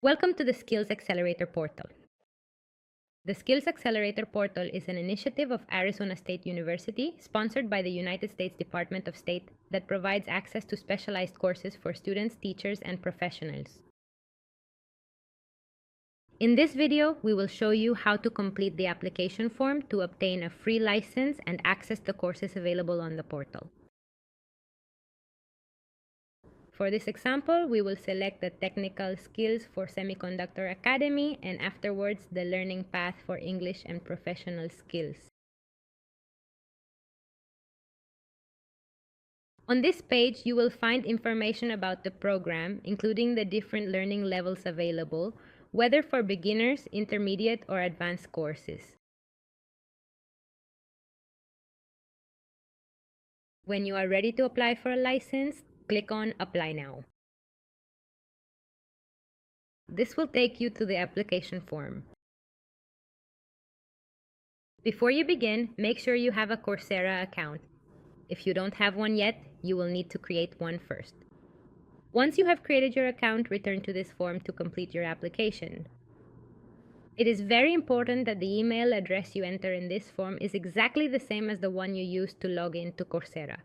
Welcome to the Skills Accelerator Portal. The Skills Accelerator Portal is an initiative of Arizona State University, sponsored by the United States Department of State, that provides access to specialized courses for students, teachers, and professionals. In this video, we will show you how to complete the application form to obtain a free license and access the courses available on the portal. For this example, we will select the Technical Skills for Semiconductor Academy and afterwards the Learning Path for English and Professional Skills. On this page, you will find information about the program, including the different learning levels available, whether for beginners, intermediate, or advanced courses. When you are ready to apply for a license, click on Apply Now. This will take you to the application form. Before you begin, make sure you have a Coursera account. If you don't have one yet, you will need to create one first. Once you have created your account, return to this form to complete your application. It is very important that the email address you enter in this form is exactly the same as the one you used to log in to Coursera.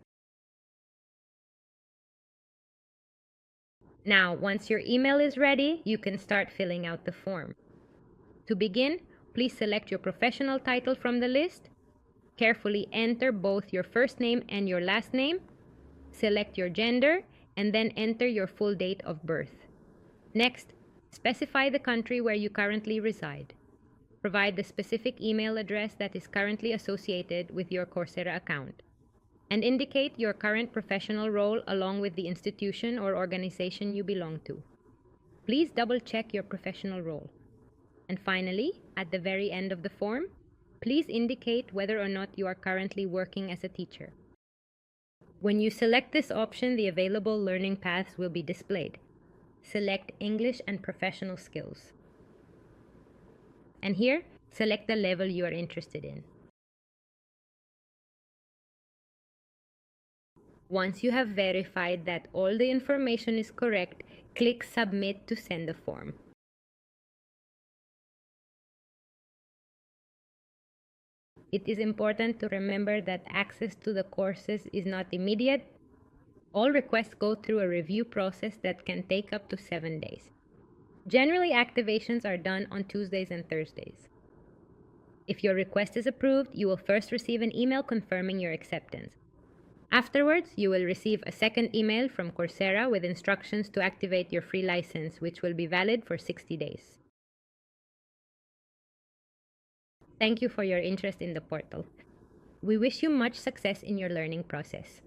Now, once your email is ready, you can start filling out the form. To begin, please select your professional title from the list. Carefully enter both your first name and your last name. Select your gender, and then enter your full date of birth. Next, specify the country where you currently reside. Provide the specific email address that is currently associated with your Coursera account, and indicate your current professional role along with the institution or organization you belong to. Please double-check your professional role. And finally, at the very end of the form, please indicate whether or not you are currently working as a teacher. When you select this option, the available learning paths will be displayed. Select English and Professional Skills. And here, select the level you are interested in. Once you have verified that all the information is correct, click Submit to send the form. It is important to remember that access to the courses is not immediate. All requests go through a review process that can take up to 7 days. Generally, activations are done on Tuesdays and Thursdays. If your request is approved, you will first receive an email confirming your acceptance. Afterwards, you will receive a second email from Coursera with instructions to activate your free license, which will be valid for 60 days. Thank you for your interest in the portal. We wish you much success in your learning process.